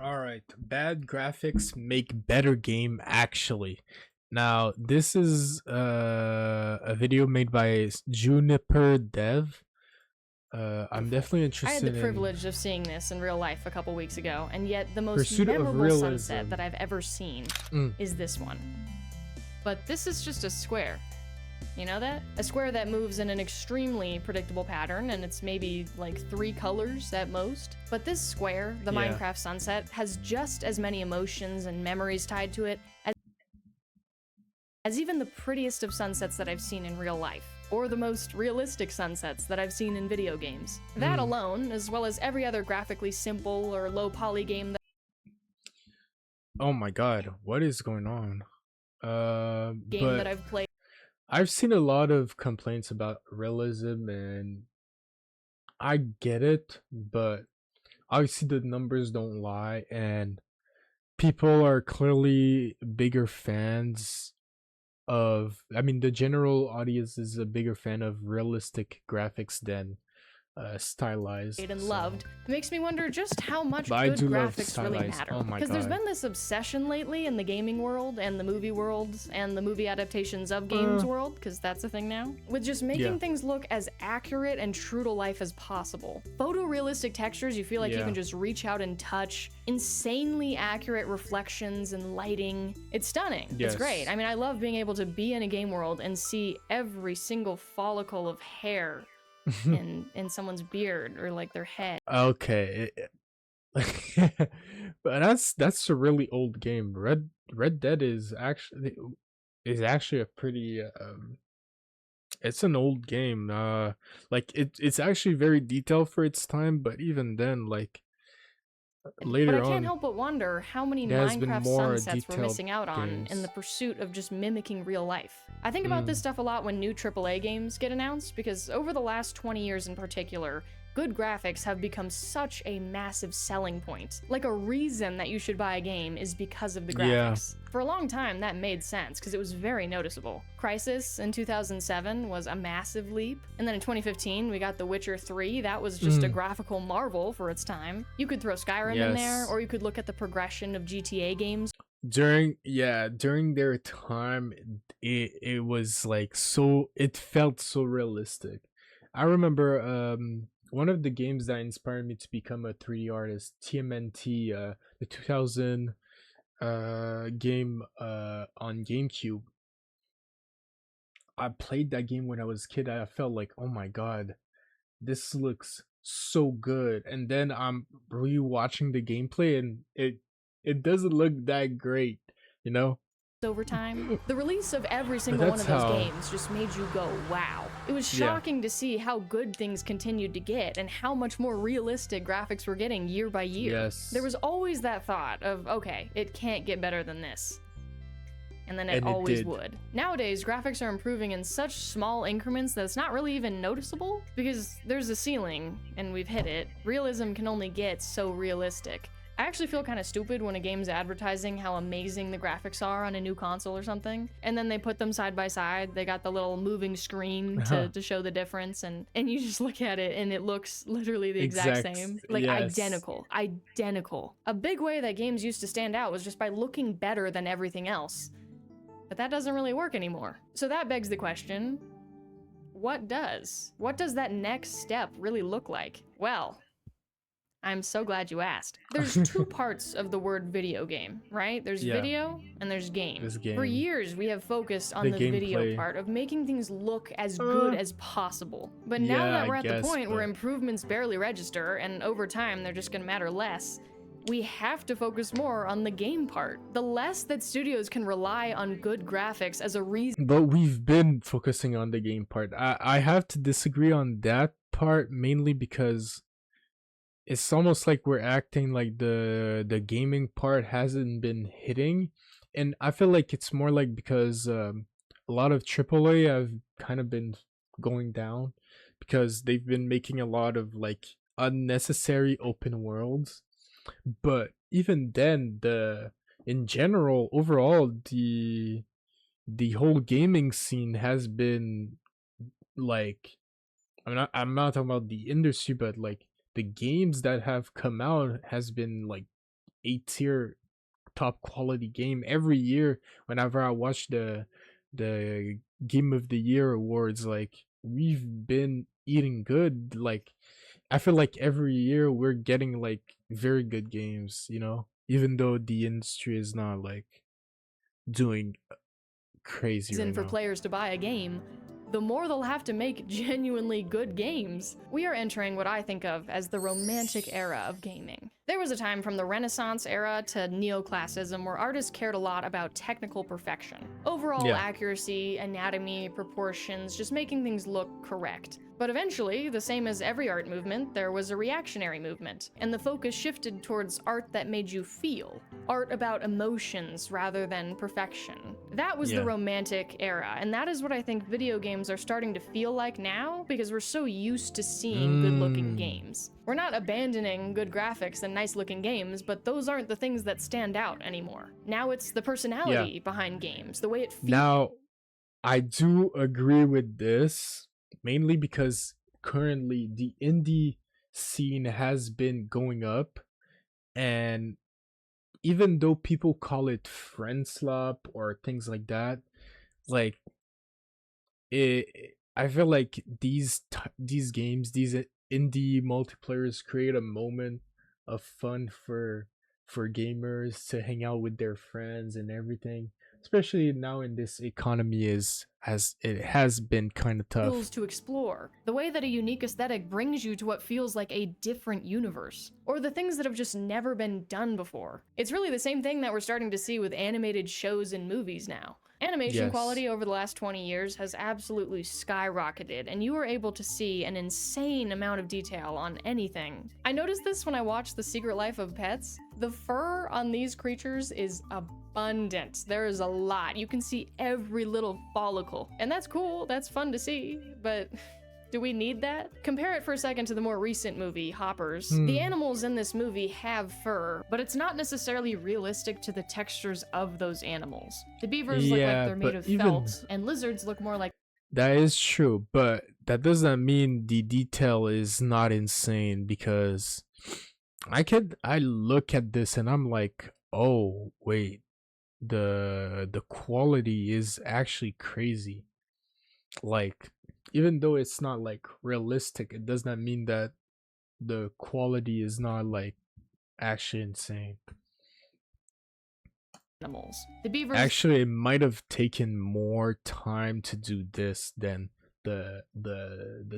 All right, bad graphics make better game actually. Now, this is a video made by Juniper Dev. I'm Beautiful. definitely I had the interested in privilege of seeing this in real life a couple weeks ago, and yet the most Pursuit of memorable sunset Realism. that I've ever seen Mm, is this one. But this is just a square. You know that? A square that moves in an extremely predictable pattern, and it's maybe like 3 colors at most. But this square, the yeah, Minecraft sunset, has just as many emotions and memories tied to it as even the prettiest of sunsets that I've seen in real life, or the most realistic sunsets that I've seen in video games. That mm. alone, as well as every other graphically simple or low poly game Oh my God, what is going on? that But I've played. I've seen a lot of complaints about realism, and I get it, but obviously the numbers don't lie, and people are clearly bigger fans of, I mean, the general audience is a bigger fan of realistic graphics than stylized. And So, loved, makes me wonder just how much but I good do love graphics really stylized. matter. Oh my Because there's God. been this obsession lately in the gaming world and the movie world and the movie adaptations of games Uh, world, because that's a thing now, with just yeah, making things look as accurate and true to life as possible. Photorealistic textures you feel like you yeah, can just reach out and touch, insanely accurate reflections and lighting. It's stunning. It's great. yes. I mean, I love being able to be in a game world and see every single follicle of hair in someone's beard or like their head. Okay. But that's a really old game. Red Dead is actually a pretty it's an old game. Like it's actually very detailed for its time, but even then, like But I later can't on, help but wonder how many there has been Minecraft more sunsets we're detailed missing out on in the games. pursuit of just mimicking real life. I think about this Mm, stuff a lot when new AAA games get announced, because over the last 20 years in particular, good graphics have become such a massive selling point. Like a reason that you should buy a game is because of the yeah. graphics. For a long time, that made sense because it was very noticeable. Crysis in 2007 was a massive leap, and then in 2015 we got The Witcher 3. That was just a Mm, graphical marvel for its time. You could throw Skyrim in there, yes. or you could look at the progression of GTA games. During their time, it was like so it felt so realistic. I remember one of the games that inspired me to become a 3D artist, TMNT, the 2000 game on GameCube. I played that game when I was a kid. I felt like, oh my God, this looks so good. And then I'm rewatching the gameplay, and it doesn't look that great, you know? Over time. The release of every But single one that's of those how, games just made you go, wow. It was yeah. shocking to see how good things continued to get and how much more realistic graphics were getting year by year. There Yes. was always that thought of, okay, it can't get better than this. And then it And it always did. would. Nowadays, graphics are improving in such small increments that it's not really even noticeable, because there's a ceiling, and we've hit it. Realism can only get so realistic. I actually feel kind of stupid when a game's advertising how amazing the graphics are on a new console or something, and then they put them side by side. They got the little moving screen Uh-huh. to show the difference, and you just look at it and it looks literally the exact Exact. same. Like Yes. identical. Identical. A big way that games used to stand out was just by looking better than everything else. But that doesn't really work anymore. So that begs the question, what does? What does that next step really look like? Well, I'm so glad you asked. There's two parts of the word video game, right? There's Yeah. video and there's game. This For game. years, we have focused on The the video gameplay. part of making things look as good Uh, as possible. But now yeah, that I we're at the guess, point where but improvements barely register, and over time they're just gonna matter less, we have to focus more on the game part. The less that studios can rely on good graphics as a reason we've been focusing on the game part. I have to disagree on that part, mainly because it's almost like we're acting like the gaming part hasn't been hitting, and I feel like it's more like because a lot of AAA have kind of been going down because they've been making a lot of like unnecessary open worlds. But even then, the in general, overall, the whole gaming scene has been like, I'm not talking about the industry, but like the games that have come out has been like A-tier top quality game every year. Whenever I watch the game of the year awards, like, we've been eating good. Like, I feel like every year we're getting like very good games, even though the industry is not like doing crazy in right for now. players to buy a game, the more they'll have to make genuinely good games. We are entering what I think of as the romantic era of gaming. There was a time from the Renaissance era to neoclassicism where artists cared a lot about technical perfection. Overall Yeah. accuracy, anatomy, proportions, just making things look correct. But eventually, the same as every art movement, there was a reactionary movement, and the focus shifted towards art that made you feel. Art about emotions rather than perfection. That was the Yeah. romantic era, and that is what I think video games are starting to feel like now, because we're so used to seeing good-looking games. We're not abandoning good graphics and nice-looking games, but those aren't the things that stand out anymore. Now it's the Yeah. personality behind games, the way it feels. Now, I do agree with this, mainly because currently the indie scene has been going up, and even though people call it friend slop or things like that, like, I feel like these games, these indie multiplayers create a moment of fun for gamers to hang out with their friends and everything. Especially now in this economy has been kind of tough. To explore, the way that a unique aesthetic brings you to what feels like a different universe, or the things that have just never been done before. It's really the same thing that we're starting to see with animated shows and movies now. Animation Yes. quality over the last 20 years has absolutely skyrocketed, and you are able to see an insane amount of detail on anything. I noticed this when I watched The Secret Life of Pets. The fur on these creatures is abundant. There is a lot. You can see every little follicle. And that's cool, that's fun to see, but do we need that? Compare it for a second to the more recent movie, Hoppers. The animals in this movie have fur, but it's not necessarily realistic to the textures of those animals. The beavers look like they're made of felt, and lizards look more like... That is true, but that doesn't mean the detail is not insane, because I look at this and I'm like, oh wait, the quality is actually crazy. Like, even though it's not like realistic, it does not mean that the quality is not like actually insane. animals. The beavers Actually, it might have taken more time to do this than the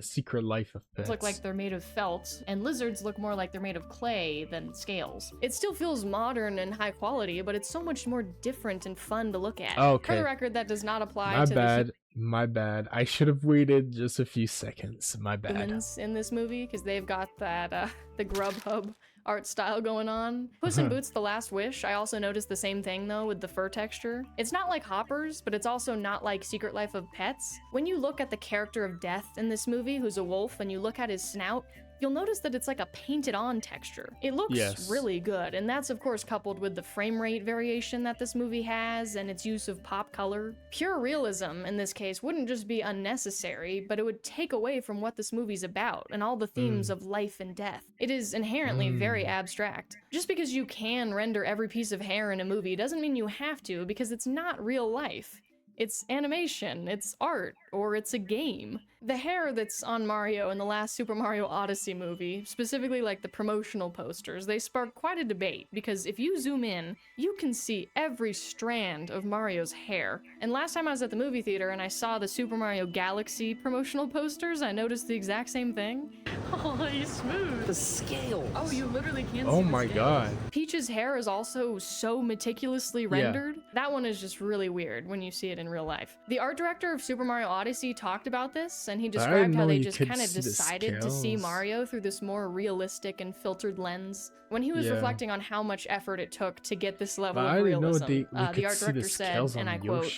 Secret Life of Pets. look like they're made of felt, and lizards look more like they're made of clay than scales. It still feels modern and high quality, but it's so much more different and fun to look at. Okay. For the record, that does not apply My to bad. My bad. I should have waited just a few seconds. My bad. humans in this movie, because they've got that the Grubhub art style going on. Puss in Boots: The Last Wish, I also noticed the same thing though with the fur texture. It's not like Hoppers, but it's also not like Secret Life of Pets. When you look at the character of Death in this movie, who's a wolf, and you look at his snout, you'll notice that it's like a painted on texture. It looks really good, and that's of course coupled with the frame rate variation that this movie has and its use of pop color. Pure realism in this case wouldn't just be unnecessary, but it would take away from what this movie's about and all the themes of life and death. It is inherently very abstract. Just because you can render every piece of hair in a movie doesn't mean you have to, because it's not real life. It's animation, it's art, or it's a game. The hair that's on Mario in the last Super Mario Odyssey movie, specifically like the promotional posters, they spark quite a debate, because if you zoom in, you can see every strand of Mario's hair. And last time I was at the movie theater and I saw the Super Mario Galaxy promotional posters, I noticed the exact same thing. Oh, he's smooth. The scales. Oh, you literally can't see Oh the my scales. god. Peach's hair is also so meticulously rendered. That one is just really weird when you see it in real life. The art director of Super Mario Odyssey talked about this, and he described how they just kind of decided to see Mario through this more realistic and filtered lens. When he was reflecting on how much effort it took to get this level of realism, the art director said, and I quote,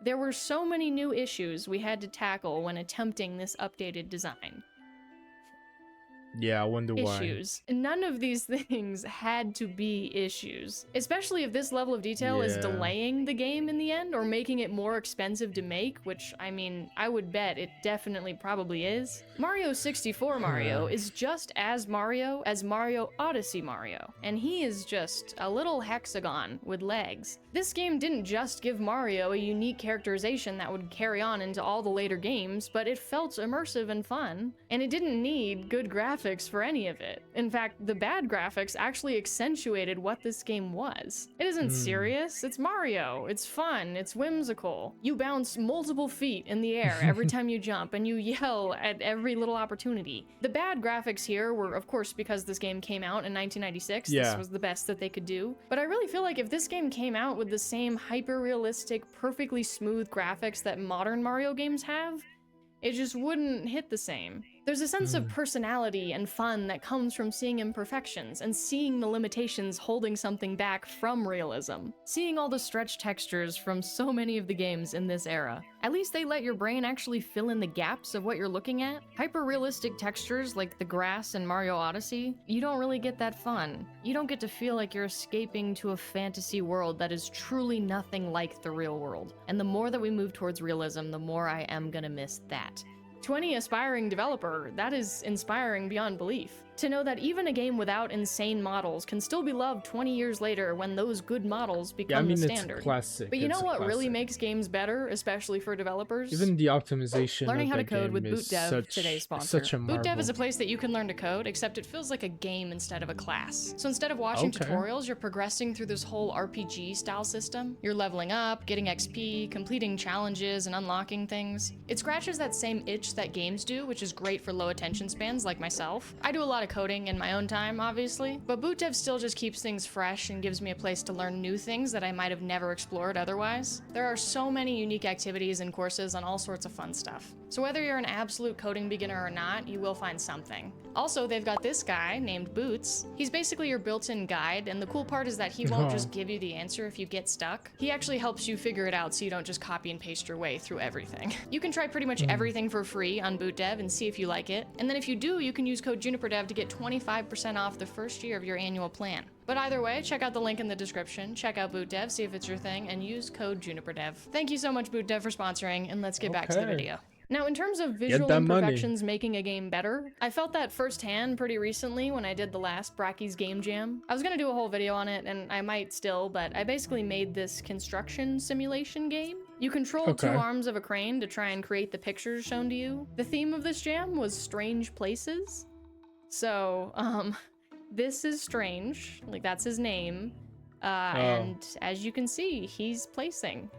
"There were so many new issues we had to tackle when attempting this updated design." Yeah, I wonder why. Issues. None of these things had to be issues. Especially if this level of detail is Yeah. delaying the game in the end or making it more expensive to make, which, I mean, I would bet it definitely probably is. Mario 64 Mario is just as Mario Odyssey Mario, and he is just a little hexagon with legs. This game didn't just give Mario a unique characterization that would carry on into all the later games, but it felt immersive and fun, and it didn't need good graphics for any of it. In fact, the bad graphics actually accentuated what this game was. It isn't serious, it's Mario, it's fun, it's whimsical. You bounce multiple feet in the air every time you jump, and you yell at every little opportunity. The bad graphics here were, of course, because this game came out in 1996, Yeah. this was the best that they could do. But I really feel like if this game came out with the same hyper-realistic, perfectly smooth graphics that modern Mario games have, it just wouldn't hit the same. There's a sense of personality and fun that comes from seeing imperfections and seeing the limitations holding something back from realism. Seeing all the stretched textures from so many of the games in this era. At least they let your brain actually fill in the gaps of what you're looking at. Hyper-realistic textures like the grass in Mario Odyssey, you don't really get that fun. You don't get to feel like you're escaping to a fantasy world that is truly nothing like the real world. And the more that we move towards realism, the more I am gonna miss that. 20 aspiring developer, that is inspiring beyond belief. To know that even a game without insane models can still be loved 20 years later when those good models become the standard. It's classic. But you know what really classic. makes games better, especially for developers? Even the optimization Learning of how to that code game with is BootDev, today's sponsor. such a marvel. BootDev is a place that you can learn to code, except it feels like a game instead of a class. So instead of watching tutorials, you're progressing through this whole RPG style system. You're leveling up, getting XP, completing challenges, and unlocking things. It scratches that same itch that games do, which is great for low attention spans like myself. I do a lot of coding in my own time, obviously, but BootDev still just keeps things fresh and gives me a place to learn new things that I might have never explored otherwise. There are so many unique activities and courses on all sorts of fun stuff. So whether you're an absolute coding beginner or not, you will find something. Also, they've got this guy named Boots. He's basically your built-in guide, and the cool part is that he won't just give you the answer if you get stuck. He actually helps you figure it out so you don't just copy and paste your way through everything. You can try pretty much everything for free on BootDev and see if you like it. And then if you do, you can use code JuniperDev to get 25% off the first year of your annual plan. But either way, check out the link in the description, check out BootDev, see if it's your thing, and use code JuniperDev. Thank you so much, BootDev, for sponsoring, and let's get back to the video. Now, in terms of visual imperfections making a game better, I felt that firsthand pretty recently when I did the last Bracky's Game Jam. I was gonna do a whole video on it, and I might still, but I basically made this construction simulation game. You control two arms of a crane to try and create the pictures shown to you. The theme of this jam was strange places. So, this is Strange, like that's his name. And as you can see, he's placing.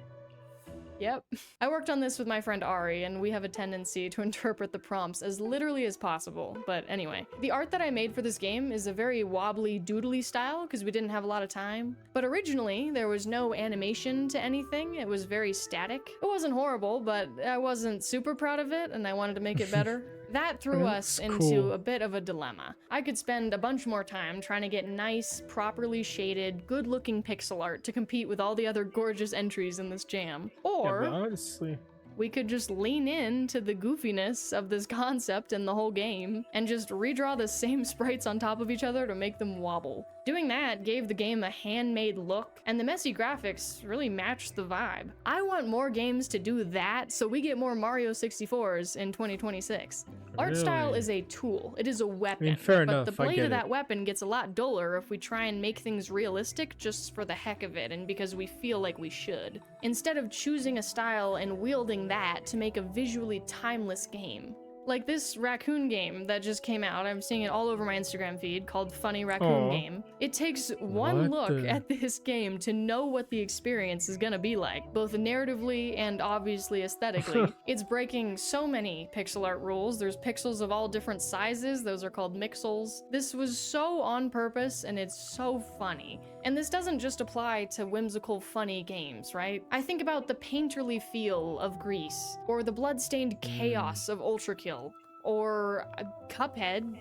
Yep. I worked on this with my friend Ari, and we have a tendency to interpret the prompts as literally as possible. But anyway, the art that I made for this game is a very wobbly doodly style because we didn't have a lot of time. But originally, there was no animation to anything. It was very static. It wasn't horrible, but I wasn't super proud of it, and I wanted to make it better. That threw us into a bit of a dilemma. I could spend a bunch more time trying to get nice, properly shaded, good-looking pixel art to compete with all the other gorgeous entries in this jam. Or honestly, we could just lean into the goofiness of this concept and the whole game and just redraw the same sprites on top of each other to make them wobble. Doing that gave the game a handmade look, and the messy graphics really matched the vibe. I want more games to do that so we get more Mario 64s in 2026. Art style is a tool, it is a weapon, I mean, fair but enough, the blade of that weapon gets a lot duller if we try and make things realistic just for the heck of it and because we feel like we should, instead of choosing a style and wielding that to make a visually timeless game. Like this raccoon game that just came out, I'm seeing it all over my Instagram feed, called Funny Raccoon Game. It takes one look at this game to know what the experience is gonna be like, both narratively and obviously aesthetically. It's breaking so many pixel art rules. There's pixels of all different sizes, those are called mixels. This was so on purpose and it's so funny. And this doesn't just apply to whimsical, funny games, right? I think about the painterly feel of Grease, or the bloodstained chaos of Ultra Kill, or Cuphead,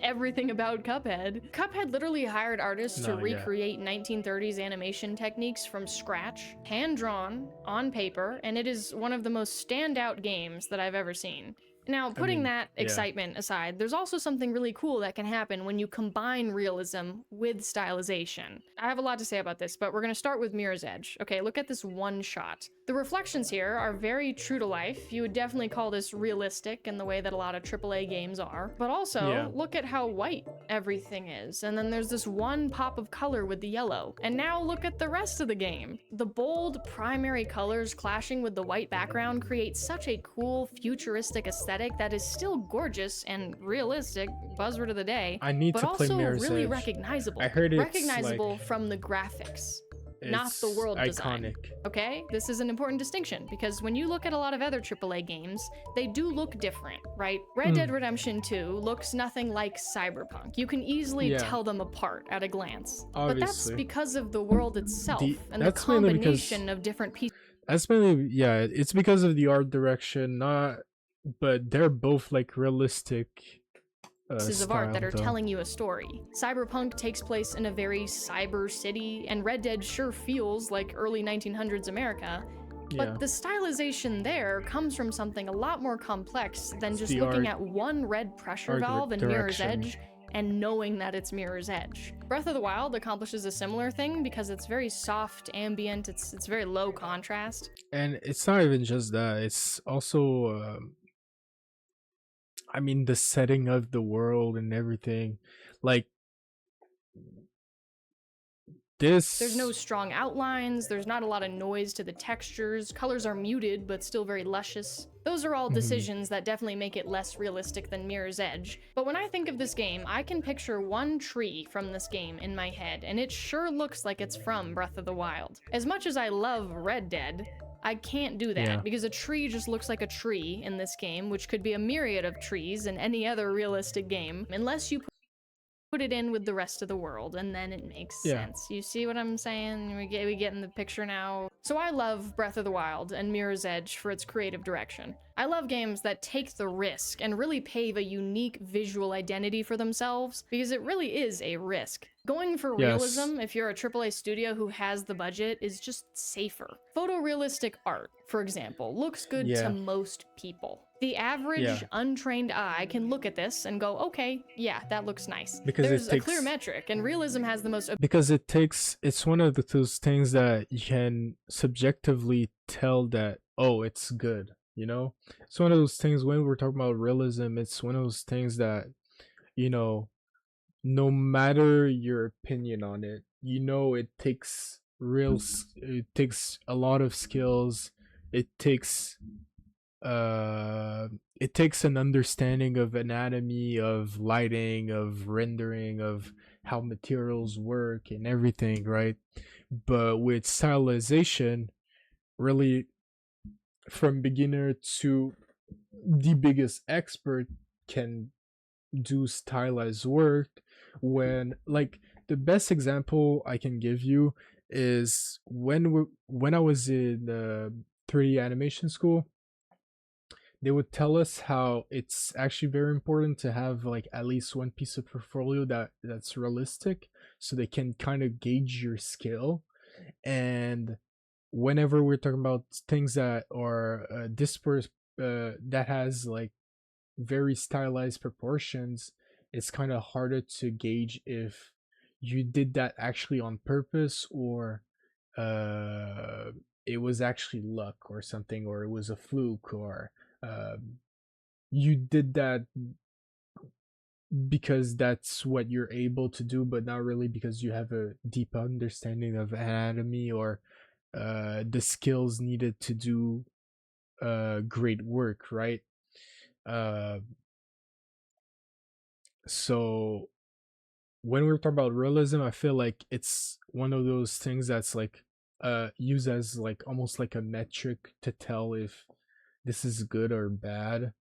everything about Cuphead. Cuphead literally hired artists to recreate 1930s animation techniques from scratch, hand-drawn, on paper, and it is one of the most standout games that I've ever seen. Now, I putting mean, that yeah. excitement aside, there's also something really cool that can happen when you combine realism with stylization. I have a lot to say about this, but we're going to start with Mirror's Edge. Okay, look at this one shot. The reflections here are very true to life. You would definitely call this realistic in the way that a lot of AAA games are. But Yeah. also, look at how white everything is. And then there's this one pop of color with the yellow. And now look at the rest of the game. The bold primary colors clashing with the white background create such a cool, futuristic aesthetic that is still gorgeous and realistic, buzzword of the day, I need but to play also Mirror's really Edge. I recognizable. heard it's like Recognizable from the graphics, not the it's world design. iconic. Okay, this is an important distinction because when you look at a lot of other AAA games, they do look different, right? Red Dead Redemption 2 looks nothing like Cyberpunk. You can easily Yeah, tell them apart at a glance. But that's obviously. because of the world itself and the That's mainly because combination of different pieces that's mainly yeah, it's because of the art direction, not but they're both like realistic of art that style are though. telling you a story. Cyberpunk takes place in a very cyber city, and Red Dead sure feels like early 1900s America, Yeah. but the stylization there comes from something a lot more complex than It's just the looking art at one red pressure art valve in Mirror's direction. Edge and knowing that it's Mirror's Edge. Breath of the Wild accomplishes a similar thing because it's very soft, ambient, it's very low contrast. And it's not even just that, it's also I mean the setting of the world and everything. Like There's no this strong outlines, there's not a lot of noise to the textures, colors are muted but still very luscious. Those are all Mhm. decisions that definitely make it less realistic than Mirror's Edge. But when I think of this game, I can picture one tree from this game in my head, and it sure looks like it's from Breath of the Wild. As much as I love Red Dead, I can't do that Yeah. because a tree just looks like a tree in this game, which could be a myriad of trees in any other realistic game, unless you put it in with the rest of the world, and then it makes Yeah. sense. You see what I'm saying? We get in the picture now. So I love Breath of the Wild and Mirror's Edge for its creative direction. I love games that take the risk and really pave a unique visual identity for themselves, because it really is a risk. Going for Yes. realism, if you're a AAA studio who has the budget, is just safer. Photorealistic art, for example, looks good Yeah. to most people. The average, Yeah. untrained eye can look at this and go, okay, yeah, that looks nice. Because There's it a takes clear metric, and realism has the most because it takes it's one of those things that you can subjectively tell that oh it's good, you know. It's one of those things when we're talking about realism, it's one of those things that you know no matter your opinion on it, you know it takes it takes a lot of skills. It takes uh it takes an understanding of anatomy, of lighting, of rendering, of how materials work and everything, right? But with stylization, really from beginner to the biggest expert can do stylized work. When like the best example I can give you is when I was in 3D animation school, they would tell us how it's actually very important to have like at least one piece of portfolio that's realistic so they can kind of gauge your skill. And whenever we're talking about things that are dispersed, that has like very stylized proportions, it's kind of harder to gauge if you did that actually on purpose or uh it was actually luck or something, or it was a fluke, or um you did that because that's what you're able to do, but not really because you have a deep understanding of anatomy or the skills needed to do great work, right? uh so when we're talking about realism, I feel like it's one of those things that's like used as like almost like a metric to tell if this is good or bad.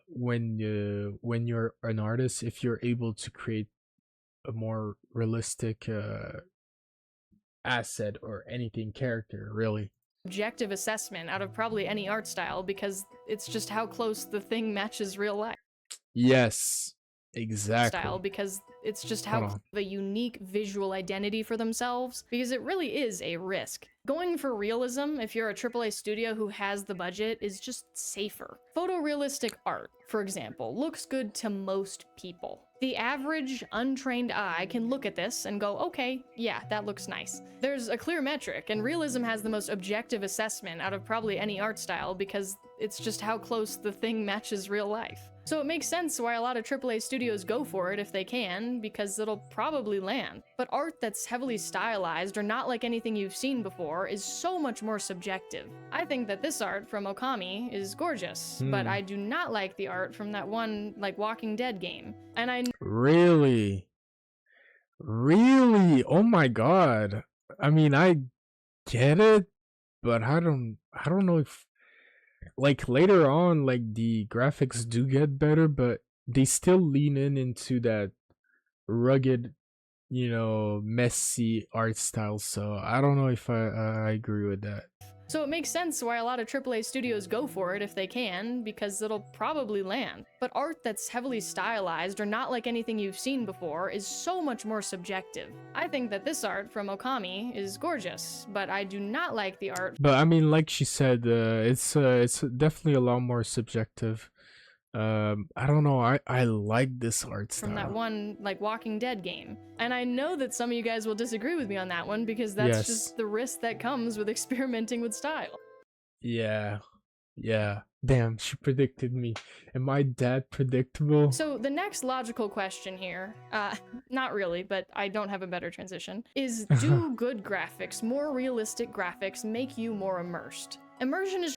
When you're an artist, if you're able to create a more realistic asset or anything character, really. objective assessment out of probably any art style because it's just how close the thing matches real life. Yes. style Exactly. because it's just Hold how on. a unique visual identity for themselves, because it really is a risk. Going for realism, if you're a AAA studio who has the budget, is just safer. Photorealistic art, for example, looks good to most people. The average, untrained eye can look at this and go, okay, yeah, that looks nice. There's a clear metric, and realism has the most objective assessment out of probably any art style because it's just how close the thing matches real life. So it makes sense why a lot of AAA studios go for it if they can, because it'll probably land. But art that's heavily stylized or not like anything you've seen before is so much more subjective. I think that this art from Okami is gorgeous, but I do not like the art from that one, like, Walking Dead game. And I Really? Really? Oh my god. I mean, I get it, but I don't know if like later on like the graphics do get better, but they still lean into that rugged, messy art style. So I don't know if I agree with that. So it makes sense why a lot of AAA studios go for it if they can, because it'll probably land. But art that's heavily stylized or not like anything you've seen before is so much more subjective. I think that this art from Okami is gorgeous, but I do not like the art But I mean, like she said, it's definitely a lot more subjective. I don't know. I like this art from that style. one, like, Walking Dead game. And I know that some of you guys will disagree with me on that one because that's Yes. just the risk that comes with experimenting with style. Yeah. Yeah. Damn, she predicted me. Am I that predictable? So the next logical question here, not really, but I don't have a better transition, is do good graphics, more realistic graphics, make you more immersed? Immersion is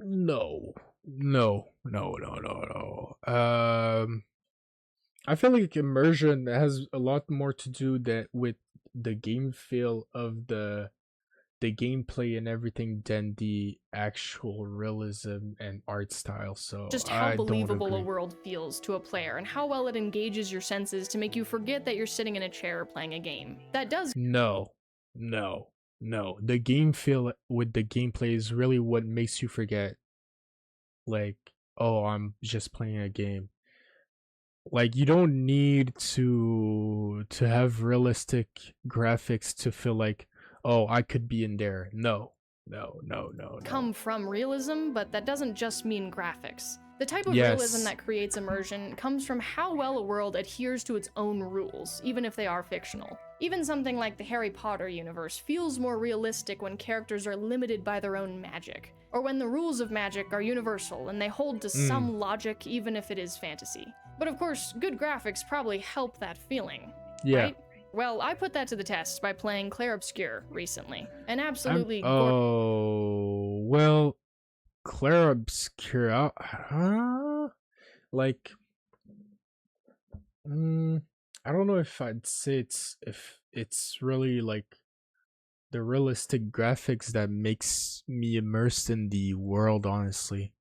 No. No. No, no, no, no. I feel like immersion has a lot more to do that with the game feel of the gameplay and everything than the actual realism and art style. So just how I don't believable a agree. world feels to a player and how well it engages your senses to make you forget that you're sitting in a chair playing a game. That does No. No. No. The game feel with the gameplay is really what makes you forget, like, oh, I'm just playing a game. Like you don't need to have realistic graphics to feel like, oh, I could be in there. No. No, no, no, no. come from realism, but that doesn't just mean graphics. The type of realism Yes. that creates immersion comes from how well a world adheres to its own rules, even if they are fictional. Even something like the Harry Potter universe feels more realistic when characters are limited by their own magic, or when the rules of magic are universal and they hold to Mm, some logic even if it is fantasy. But of course, good graphics probably help that feeling, yeah. right? Well, I put that to the test by playing Clair Obscur recently. An I'm absolutely gorgeous oh well, Claire Obscura, like, mm, I don't know if I'd say it's really like the realistic graphics that makes me immersed in the world, honestly.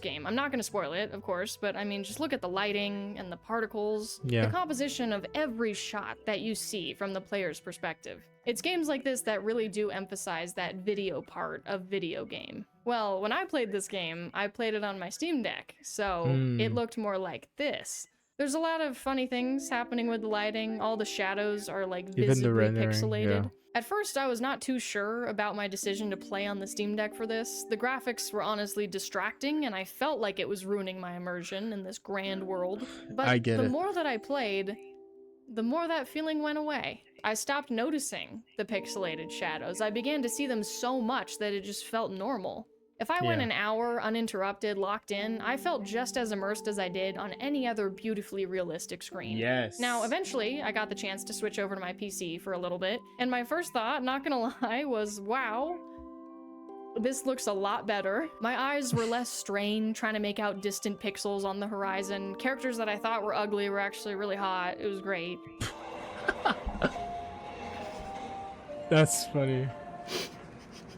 game. I'm not going to spoil it, of course, but I mean, just look at the lighting and the particles, the Yeah. composition of every shot that you see from the player's perspective. It's games like this that really do emphasize that video part of video game. Well, when I played this game, I played it on my Steam Deck, so it Mm, looked more like this. There's a lot of funny things happening with the lighting. All the shadows are like even the visibly rendering, yeah. pixelated. At first, I was not too sure about my decision to play on the Steam Deck for this. The graphics were honestly distracting, and I felt like it was ruining my immersion in this grand world. But I get the it. more that I played, the more that feeling went away. I stopped noticing the pixelated shadows. I began to see them so much that it just felt normal. If I went Yeah. an hour uninterrupted, locked in, I felt just as immersed as I did on any other beautifully realistic screen. Yes. Now, eventually, I got the chance to switch over to my PC for a little bit, and my first thought, not gonna lie, was wow, this looks a lot better. My eyes were less strained trying to make out distant pixels on the horizon. Characters that I thought were ugly were actually really hot. It was great. That's funny.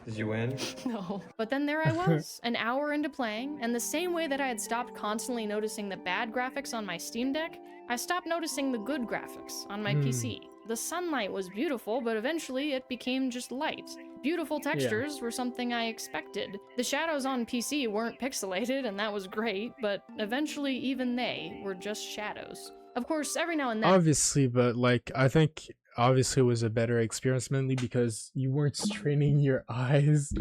Did you win? No. But then there I was, an hour into playing, and the same way that I had stopped constantly noticing the bad graphics on my Steam Deck, I stopped noticing the good graphics on my PC. The sunlight was beautiful, but eventually it became just light. Beautiful textures were something I expected. The shadows on PC weren't pixelated, and that was great, but eventually even they were just shadows. Of course, every now and then Obviously, but like I think obviously it was a better experience mainly because you weren't straining your eyes.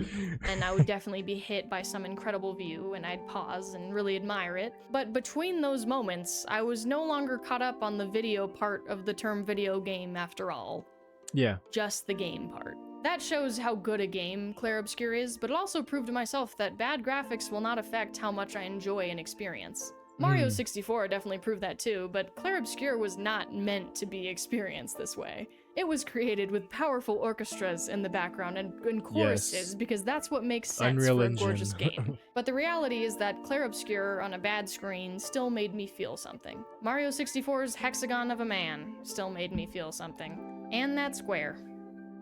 and I would definitely be hit by some incredible view, and I'd pause and really admire it. But between those moments, I was no longer caught up on the video part of the term video game after all. Yeah. Just the game part. That shows how good a game Clair Obscur is, but it also proved to myself that bad graphics will not affect how much I enjoy an experience. Mario 64 definitely proved that too, but Clair Obscur was not meant to be experienced this way. It was created with powerful orchestras in the background and choruses, because that's what makes sense Unreal for a Engine. gorgeous game. But the reality is that Clair Obscur on a bad screen still made me feel something. Mario 64's Hexagon of a Man still made me feel something. And that square.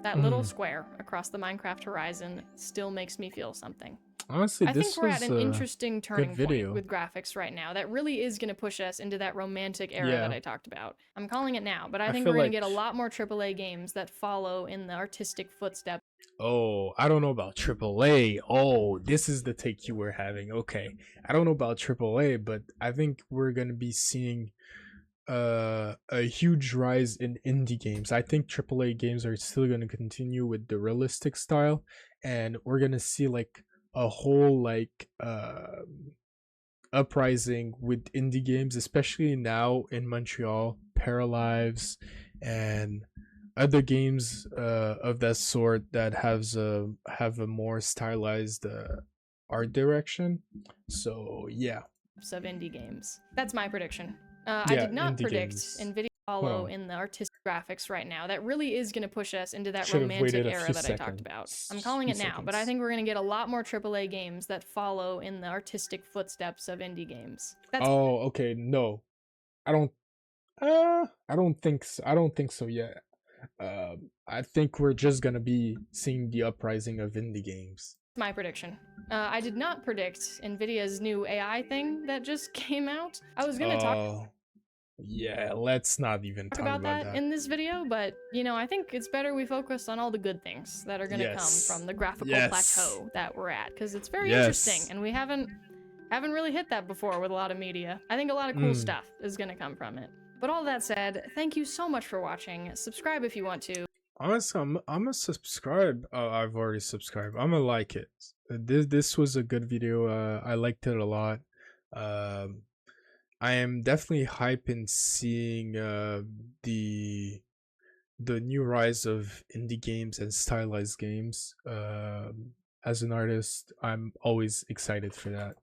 That little square across the Minecraft horizon still makes me feel something. Honestly, I think this we're was at an interesting turning video. point with graphics right now that really is going to push us into that romantic era that I talked about. I'm calling it now, but I think feel we're going to like- get a lot more AAA games that follow in the artistic footsteps. Oh, I don't know about AAA. Oh, this is the take you were having. Okay. I don't know about AAA, but I think we're going to be seeing a huge rise in indie games. I think AAA games are still going to continue with the realistic style, and we're going to see like a whole like uprising with indie games, especially now in Montreal, Paralives and other games of that sort that have a more stylized art direction. So yeah. Of indie games. That's my prediction. I Yeah, did not indie predict games. NVIDIA follow in the artistic graphics right now. That really is going to push us into that Should've romantic waited a era few that I talked about. seconds. I'm calling it Few now, but I seconds. think we're going to get a lot more AAA games that follow in the artistic footsteps of indie games. That's Oh, okay. No, I don't. I don't think so. I don't think so yet. I think we're just gonna be seeing the uprising of indie games. my prediction. I did not predict NVIDIA's new AI thing that just came out. I was going to talk Yeah. Let's not even talk about that in this video, but you know, I think it's better we focus on all the good things that are going to come from the graphical plateau that we're at, because it's very interesting, and we haven't really hit that before with a lot of media. I think a lot of cool stuff is going to come from it. But all that said, thank you so much for watching. Subscribe if you want to. Honestly, I'm gonna subscribe. I've already subscribed. I'm gonna like it. This was a good video. I liked it a lot. I am definitely hype in seeing the new rise of indie games and stylized games. As an artist, I'm always excited for that.